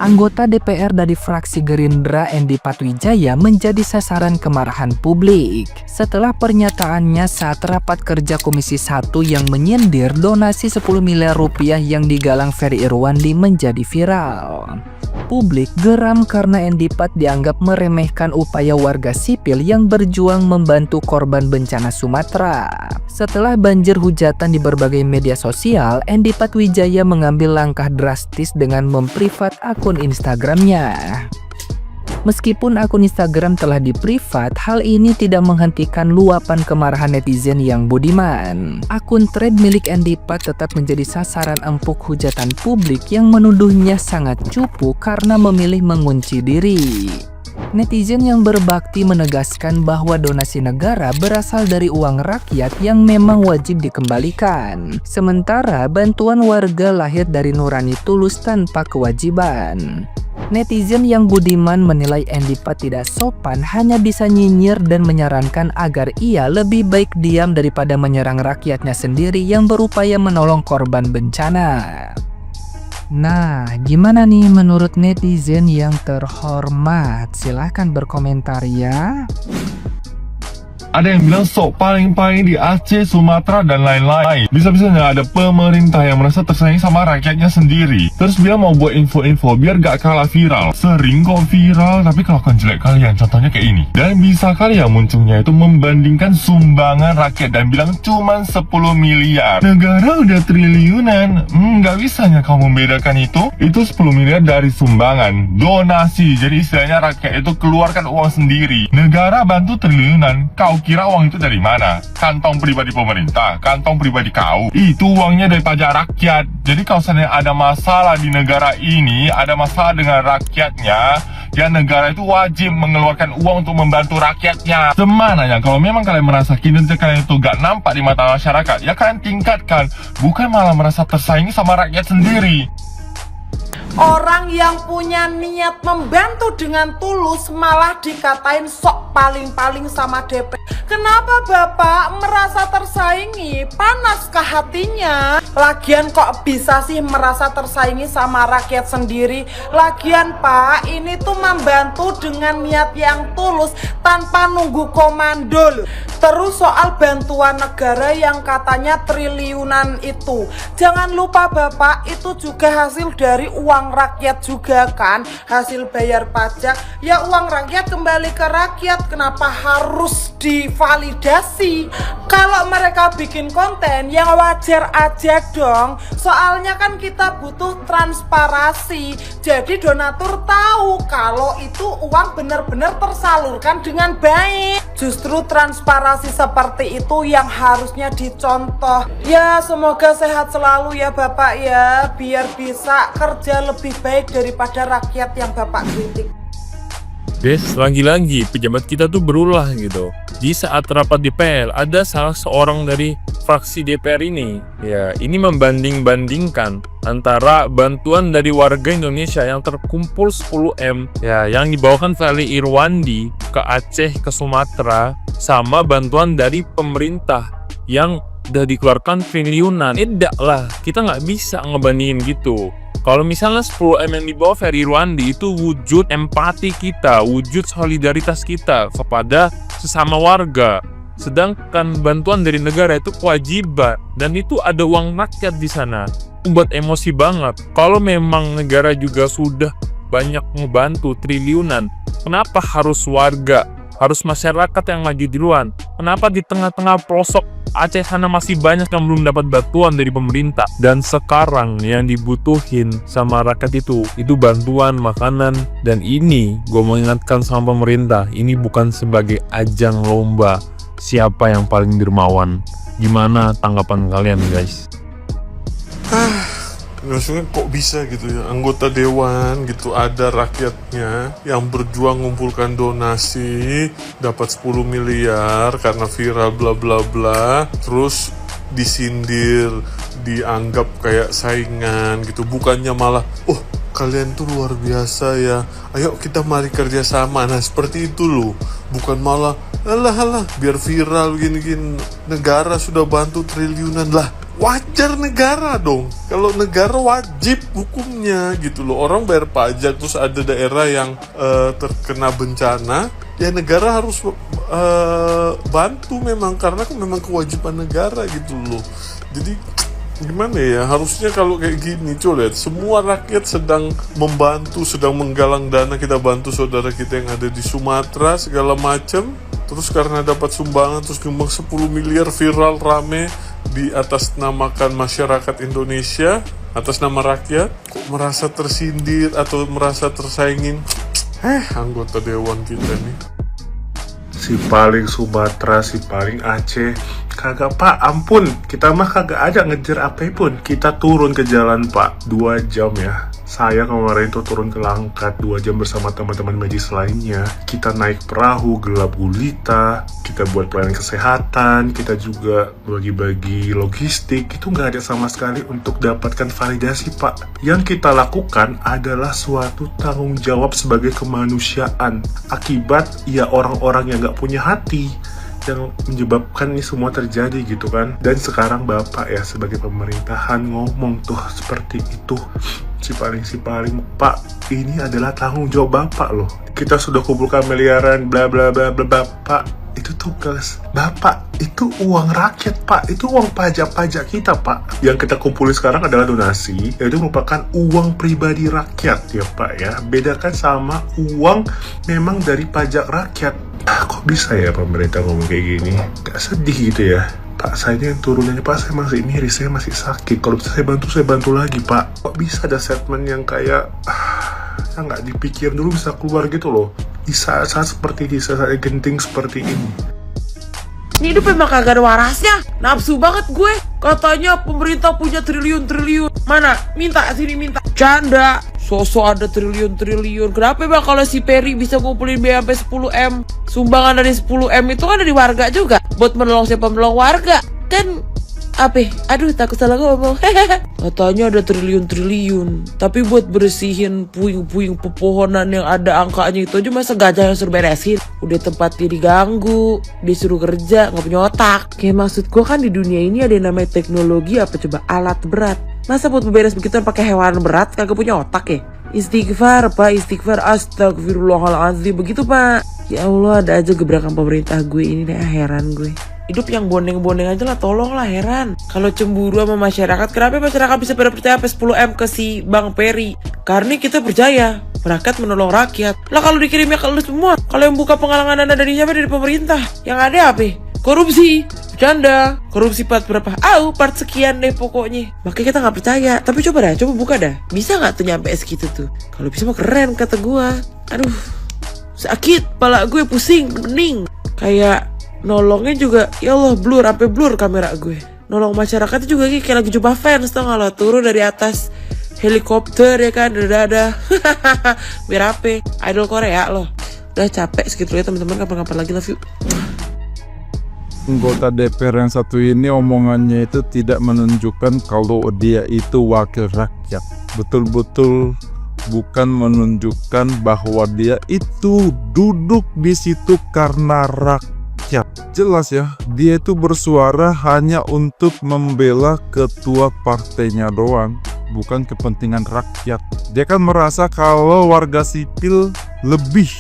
Anggota DPR dari fraksi Gerindra Endy Patwijaya menjadi sasaran kemarahan publik setelah pernyataannya saat rapat kerja Komisi 1 yang menyindir donasi 10 miliar rupiah yang digalang Ferry Irwandi menjadi viral. Publik geram karena Endy Pat dianggap meremehkan upaya warga sipil yang berjuang membantu korban bencana Sumatera. Setelah banjir hujatan di berbagai media sosial, Endy Patwijaya mengambil langkah drastis dengan memprivat akun Instagramnya. Meskipun akun Instagram telah diprivat, hal ini tidak menghentikan luapan kemarahan netizen yang budiman. Akun thread milik Endy Pat tetap menjadi sasaran empuk hujatan publik yang menuduhnya sangat cupu karena memilih mengunci diri. Netizen yang berbakti menegaskan bahwa donasi negara berasal dari uang rakyat yang memang wajib dikembalikan. Sementara bantuan warga lahir dari nurani tulus tanpa kewajiban. Netizen yang budiman menilai Endy Pat tidak sopan hanya bisa nyinyir dan menyarankan agar ia lebih baik diam daripada menyerang rakyatnya sendiri yang berupaya menolong korban bencana. Nah, gimana nih menurut netizen yang terhormat? Silahkan berkomentar ya. Ada yang bilang sok paling-paling di Aceh, Sumatera, dan lain-lain. Bisa-bisanya ada pemerintah yang merasa tersaingi sama rakyatnya sendiri. Terus bilang mau buat info-info biar gak kalah viral. Sering kok viral, tapi kelakuan jelek kalian, contohnya kayak ini. Dan bisa kali ya munculnya itu membandingkan sumbangan rakyat dan bilang cuman 10 miliar. Negara udah triliunan. Gak bisanya kamu membedakan itu? Itu 10 miliar dari sumbangan, donasi. Jadi istilahnya rakyat itu keluarkan uang sendiri. Negara bantu triliunan, kau kira uang itu dari mana? Kantong pribadi pemerintah, kantong pribadi kau. Itu uangnya dari pajak rakyat. Jadi kalau seandainya ada masalah di negara ini, ada masalah dengan rakyatnya, ya negara itu wajib mengeluarkan uang untuk membantu rakyatnya. Semananya kalau memang kalian merasa kinerja kalian itu gak nampak di mata masyarakat, ya kalian tingkatkan, bukan malah merasa tersaingi sama rakyat sendiri. Orang yang punya niat membantu dengan tulus malah dikatain sok paling-paling sama DP. Kenapa Bapak merasa tersaingi? Panaskah hatinya? Lagian kok bisa sih merasa tersaingi sama rakyat sendiri? Lagian Pak, ini tuh membantu dengan niat yang tulus tanpa nunggu komando loh. Terus soal bantuan negara yang katanya triliunan itu, jangan lupa Bapak, itu juga hasil dari uang rakyat juga kan, hasil bayar pajak. Ya uang rakyat kembali ke rakyat, kenapa harus divalidasi? Kalau mereka bikin konten yang wajar aja dong, soalnya kan kita butuh transparansi. Jadi donatur tahu kalau itu uang benar-benar tersalurkan dengan baik. Justru transparansi seperti itu yang harusnya dicontoh. Ya semoga sehat selalu ya Bapak ya, biar bisa kerja lebih baik daripada rakyat yang Bapak kritik. Des, lagi-lagi pejabat kita tuh berulah gitu. Di saat rapat DPR, ada salah seorang dari fraksi DPR ini, ya ini membanding-bandingkan antara bantuan dari warga Indonesia yang terkumpul 10M, ya yang dibawakan Ferry Irwandi ke Aceh, ke Sumatera, sama bantuan dari pemerintah yang udah dikeluarkan triliunan. Tidak lah, kita nggak bisa ngebandingin gitu. Kalau misalnya 10M yang dibawa Ferry Irwandi itu wujud empati kita, wujud solidaritas kita kepada sesama warga. Sedangkan bantuan dari negara itu kewajiban dan itu ada uang rakyat di sana. Membuat emosi banget. Kalau memang negara juga sudah banyak membantu triliunan, kenapa harus warga, harus masyarakat yang lagi duluan? Kenapa di tengah-tengah pelosok Aceh sana masih banyak yang belum dapat bantuan dari pemerintah? Dan sekarang yang dibutuhin sama rakyat itu bantuan makanan. Dan ini gue mengingatkan sama pemerintah, ini bukan sebagai ajang lomba siapa yang paling dermawan. Gimana tanggapan kalian guys? Maksudnya kok bisa gitu ya, anggota dewan gitu, ada rakyatnya yang berjuang mengumpulkan donasi dapat 10 miliar karena viral bla bla bla, terus disindir, dianggap kayak saingan gitu, bukannya malah oh kalian tuh luar biasa ya, ayo kita mari kerjasama. Nah seperti itu loh, bukan malah Alah, biar viral gini-gini. Negara sudah bantu triliunan lah. Wajar negara dong. Kalau negara wajib hukumnya gitu loh. Orang bayar pajak terus ada daerah yang terkena bencana, ya negara harus bantu memang, karena kan memang kewajiban negara gitu loh. Jadi gimana ya, harusnya kalau kayak gini coba lihat, semua rakyat sedang membantu, sedang menggalang dana, kita bantu saudara kita yang ada di Sumatera segala macam, terus karena dapat sumbangan terus nyumbang 10 miliar, viral rame di atas namakan masyarakat Indonesia, atas nama rakyat, kok merasa tersindir atau merasa tersaingin anggota dewan kita nih. Si paling Sumatera, si paling Aceh, kagak pak, ampun, kita mah kagak ada ngejar apapun. Kita turun ke jalan pak, 2 jam ya. Saya kemarin tuh turun ke Langkat 2 jam bersama teman-teman medis lainnya. Kita naik perahu gelap gulita, kita buat pelayanan kesehatan, kita juga bagi-bagi logistik. Itu nggak ada sama sekali untuk dapatkan validasi pak. Yang kita lakukan adalah suatu tanggung jawab sebagai kemanusiaan. Akibat ya orang-orang yang nggak punya hati yang menyebabkan ini semua terjadi gitu kan. Dan sekarang bapak ya sebagai pemerintahan ngomong tuh seperti itu, si paling pak, ini adalah tanggung jawab bapak loh. Kita sudah kumpulkan miliaran bla bla bla bla, bapak itu tugas bapak, itu uang rakyat pak, itu uang pajak kita pak. Yang kita kumpulin sekarang adalah donasi, yaitu merupakan uang pribadi rakyat ya pak ya. Bedakan sama uang memang dari pajak rakyat. Kok bisa ya pemerintah ngomong kayak gini? Gak sedih gitu ya? Pak, saya yang turunannya pak, saya masih miris, saya masih sakit. Kalau bisa saya bantu lagi pak. Kok bisa ada statement yang kayak yang nggak dipikir dulu bisa keluar gitu loh di saat-saat seperti ini, saat genting seperti ini. Ini hidup emang kagak ada warasnya. Nafsu banget gue. Katanya pemerintah punya triliun-triliun. Mana? Minta sini minta. Canda. Sosok ada triliun-triliun. Kenapa bang kalau si Peri bisa ngumpulin biaya sampai 10M? Sumbangan dari 10M itu kan dari warga juga. Buat menolong siapa menolong warga. Kan aduh takut salah ngomong. Katanya ada triliun-triliun, tapi buat bersihin puing-puing pepohonan yang ada angkanya itu aja masa gajah yang suruh beresin. Udah tempatnya diganggu, disuruh kerja, nggak punya otak. Kayak maksud gue kan di dunia ini ada yang namanya teknologi apa coba, alat berat. Masa buat beberes begitu pakai hewan berat kagak punya otak ya? Istighfar pak, istighfar, astagfirullahaladzim. Begitu pak. Ya Allah, ada aja gebrakan pemerintah gue ini deh, heran gue. Hidup yang bondeng-bondeng aja lah, tolong lah, heran. Kalau cemburu sama masyarakat, kenapa masyarakat bisa pada percaya sampai 10M ke si Bang Peri? Karena kita percaya rakyat menolong rakyat. Lah kalau dikirimnya ke lu semua, kalau yang buka penggalangan dana dari siapa? Dari pemerintah. Yang ada apa? Korupsi. Bercanda. Korupsi part berapa? Part sekian deh pokoknya. Makanya kita gak percaya. Tapi coba buka dah. Bisa gak tuh nyampe segitu tuh? Kalau bisa mah keren kata gua. Aduh, sakit, pala gue pusing, pening. Kayak nolongnya juga, ya Allah, sampai blur kamera gue. Nolong masyarakatnya juga kayak lagi jumpa fans, tau gak lo? Turun dari atas helikopter ya kan, dada. Biar apa? Idol Korea loh. Udah capek segitu ya teman-teman, kapan-kapan lagi, love you. Anggota DPR yang satu ini omongannya itu tidak menunjukkan kalau dia itu wakil rakyat. Betul-betul bukan menunjukkan bahwa dia itu duduk di situ karena rakyat. Jelas ya, dia itu bersuara hanya untuk membela ketua partainya doang, bukan kepentingan rakyat. Dia kan merasa kalau warga sipil lebih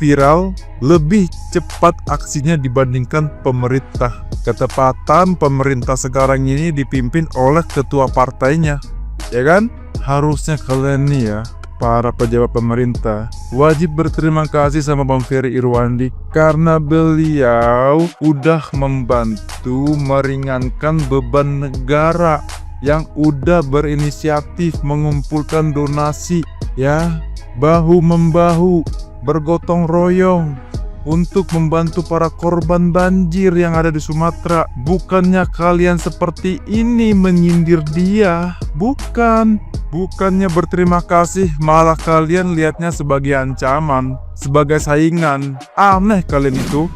viral, lebih cepat aksinya dibandingkan pemerintah. Ketepatan pemerintah sekarang ini dipimpin oleh ketua partainya, ya kan? Harusnya kalian nih ya, para pejabat pemerintah, wajib berterima kasih sama Bang Ferry Irwandi karena beliau udah membantu meringankan beban negara yang udah berinisiatif mengumpulkan donasi ya, bahu-membahu, bergotong royong untuk membantu para korban banjir yang ada di Sumatera. Bukannya kalian seperti ini menyindir dia, bukannya berterima kasih, malah kalian lihatnya sebagai ancaman, sebagai saingan. Aneh kalian itu.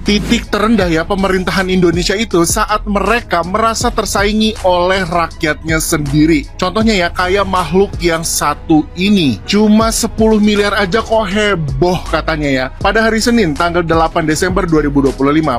Titik terendah ya pemerintahan Indonesia itu saat mereka merasa tersaingi oleh rakyatnya sendiri. Contohnya ya kayak makhluk yang satu ini. Cuma 10 miliar aja kok heboh katanya ya. Pada hari Senin tanggal 8 Desember 2025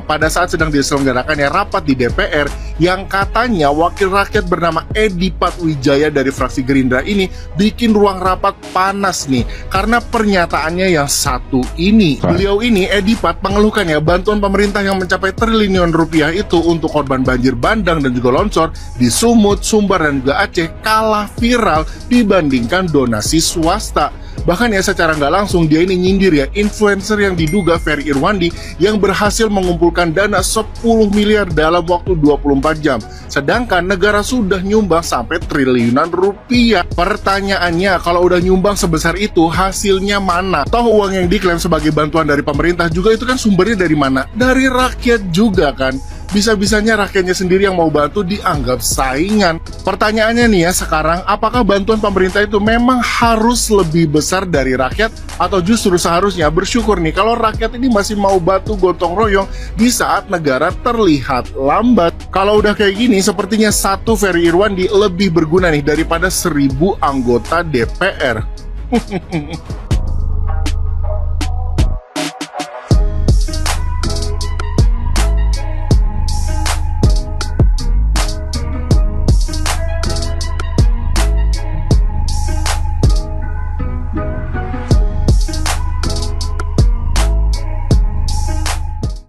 pada saat sedang diselenggarakannya rapat di DPR yang katanya wakil rakyat bernama Edi Patwijaya dari fraksi Gerindra ini bikin ruang rapat panas nih karena pernyataannya yang satu ini. Beliau ini Edi Pat mengeluhkan ya bantuan pemerintah yang mencapai triliunan rupiah itu untuk korban banjir bandang dan juga longsor di Sumut, Sumbar dan juga Aceh kalah viral dibandingkan donasi swasta. Bahkan ya secara nggak langsung dia ini nyindir ya influencer yang diduga Ferry Irwandi yang berhasil mengumpulkan dana 10 miliar dalam waktu 24 jam. Sedangkan negara sudah nyumbang sampai triliunan rupiah. Pertanyaannya kalau udah nyumbang sebesar itu hasilnya mana? Toh uang yang diklaim sebagai bantuan dari pemerintah juga itu kan sumbernya dari mana? Dari rakyat juga kan. Bisa-bisanya rakyatnya sendiri yang mau bantu dianggap saingan. Pertanyaannya nih ya sekarang, apakah bantuan pemerintah itu memang harus lebih besar dari rakyat? Atau justru seharusnya bersyukur nih kalau rakyat ini masih mau bantu gotong royong di saat negara terlihat lambat? Kalau udah kayak gini, sepertinya satu Ferry Irwandi lebih berguna nih daripada 1000 anggota DPR.